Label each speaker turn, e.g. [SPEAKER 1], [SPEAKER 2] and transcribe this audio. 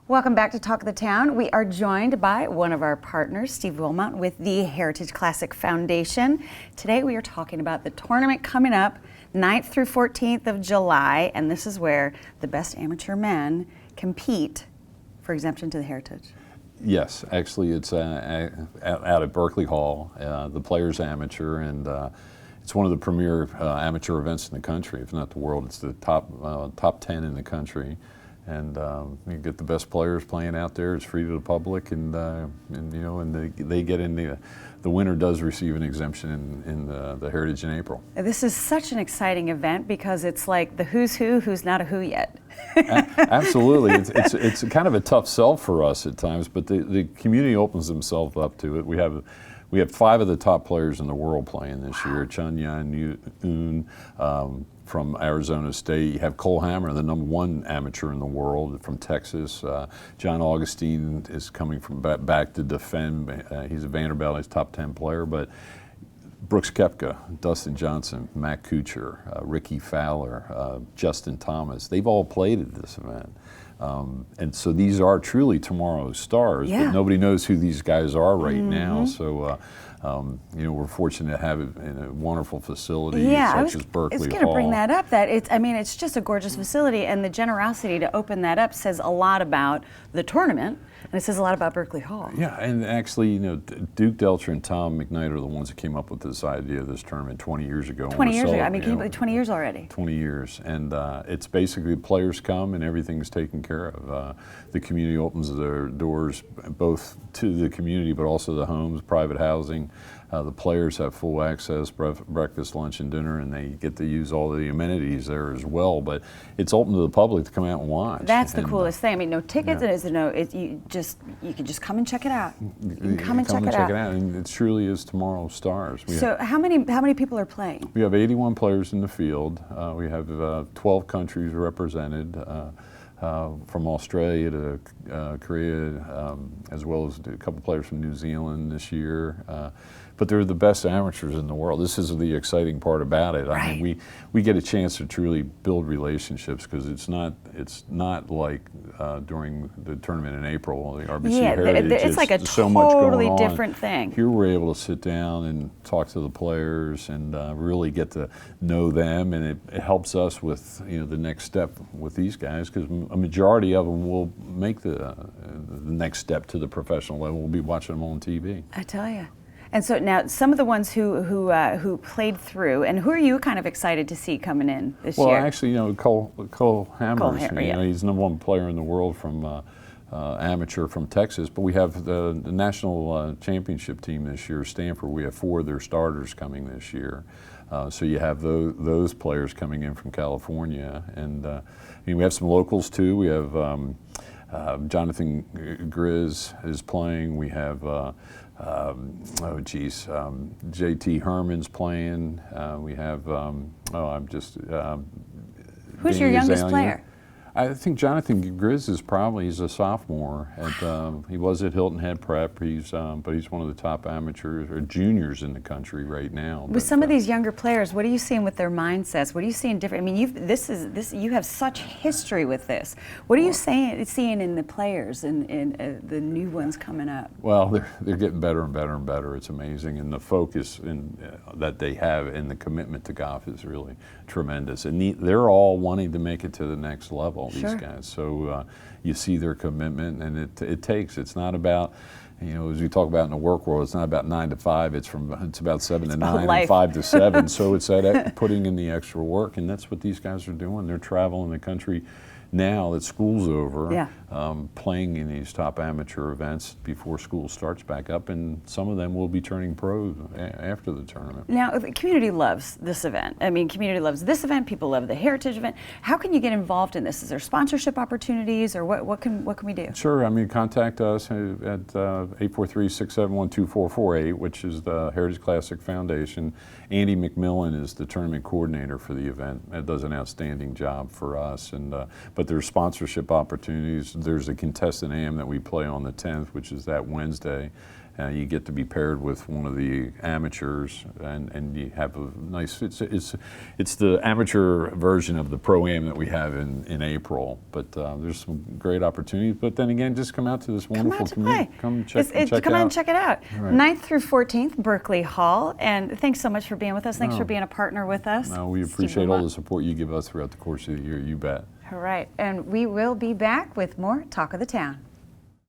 [SPEAKER 1] Welcome back to Talk of the Town. We are joined by one of our partners, Steve Wilmot, with the Heritage Classic Foundation. Today we are talking about the tournament coming up 9th through 14th of July, and this is where the best amateur men compete for exemption to the Heritage.
[SPEAKER 2] Yes, actually it's out at Berkeley Hall, the Players Amateur, and it's one of the premier amateur events in the country, if not the world. It's the top 10 in the country. And you get the best players playing out there. It's free to the public, and they get in the winner does receive an exemption in the Heritage in April.
[SPEAKER 1] This is such an exciting event because it's like the who's who's not a who yet.
[SPEAKER 2] Absolutely, it's kind of a tough sell for us at times, but the community opens themselves up to it. We have 5 of the top players in the world playing this year. Chun Yan Yoon from Arizona State. You have Cole Hammer, the #1 amateur in the world from Texas. John Augustine is coming from back to defend. He's a Vanderbilt, he's a top 10 player. But Brooks Koepka, Dustin Johnson, Matt Kuchar, Ricky Fowler, Justin Thomas, they've all played at this event. And so these are truly tomorrow's stars, but nobody knows who these guys are right now. So, we're fortunate to have it in a wonderful facility such as Berkeley Hall.
[SPEAKER 1] I was going to bring that up. It's just a gorgeous facility, and the generosity to open that up says a lot about the tournament, and it says a lot about Berkeley Hall.
[SPEAKER 2] Yeah, and actually, Duke Delcher and Tom McKnight are the ones that came up with this idea of this tournament 20 years ago.
[SPEAKER 1] 20 years ago. I mean, can you believe 20 years already?
[SPEAKER 2] 20 years, and it's basically players come and everything's taken care of. The community opens their doors both to the community, but also the homes, private housing. The players have full access, breakfast, lunch, and dinner, and they get to use all the amenities there as well. But it's open to the public to come out and watch.
[SPEAKER 1] That's the coolest thing. I mean, no tickets. You can just come and check it out. You can come and check it out.
[SPEAKER 2] And it truly is tomorrow's stars.
[SPEAKER 1] How many people are playing?
[SPEAKER 2] We have 81 players in the field. We have 12 countries represented. From Australia to Korea, as well as a couple players from New Zealand this year. But they're the best amateurs in the world. This is the exciting part about it.
[SPEAKER 1] Right.
[SPEAKER 2] I mean, we get a chance to truly build relationships because it's not like during the tournament in April, the RBC Heritage.
[SPEAKER 1] It's like a
[SPEAKER 2] so much going
[SPEAKER 1] totally
[SPEAKER 2] on.
[SPEAKER 1] different thing.
[SPEAKER 2] Here we're able to sit down and talk to the players and really get to know them, and it helps us with the next step with these guys because a majority of them will make the next step to the professional level. We'll be watching them on TV.
[SPEAKER 1] I tell you. And so now, some of the ones who played through, and who are you kind of excited to see coming in this year?
[SPEAKER 2] Well, actually, Cole Hammer, he's the #1 player in the world from amateur from Texas. But we have the national championship team this year, Stanford. We have 4 of their starters coming this year. So you have those players coming in from California, and we have some locals too. We have Jonathan Grizz is playing. We have JT Herman's playing. We have
[SPEAKER 1] who's your youngest player?
[SPEAKER 2] I think Jonathan Grizz he's a sophomore. He was at Hilton Head Prep. But he's one of the top amateurs or juniors in the country right now.
[SPEAKER 1] With some of these younger players, what are you seeing with their mindsets? What are you seeing different? I mean, you have such history with this. What are you seeing in the players and the new ones coming up?
[SPEAKER 2] Well, they're getting better and better and better. It's amazing, and the focus that they have and the commitment to golf is really tremendous. And they're all wanting to make it to the next level. These guys. So you see their commitment, and it's not about, as we talk about in the work world, it's not about 9 to 5, it's about 7 to 9 and 5 to 7. So it's that putting in the extra work, and that's what these guys are doing. They're traveling the country now that school's over, playing in these top amateur events before school starts back up, and some of them will be turning pros after the tournament.
[SPEAKER 1] Now, the community loves this event. I mean, community loves this event. People love the Heritage event. How can you get involved in this? Is there sponsorship opportunities, or what can we do?
[SPEAKER 2] Sure. I mean, contact us at 843-671-2448, which is the Heritage Classic Foundation. Andy McMillan is the tournament coordinator for the event. That does an outstanding job for us, but there's sponsorship opportunities. There's a contestant AM that we play on the 10th, which is that Wednesday, You get to be paired with one of the amateurs, and you have a nice. It's the amateur version of the pro-am that we have in April. But there's some great opportunities. But then again, just come out to this wonderful community. Come check it out.
[SPEAKER 1] Come out and check it out.
[SPEAKER 2] Right.
[SPEAKER 1] 9th through 14th, Berkeley Hall. And thanks so much for being with us. Thanks for being a partner with us.
[SPEAKER 2] No, we appreciate all the support you give us throughout the course of the year. You bet.
[SPEAKER 1] All right, and we will be back with more Talk of the Town.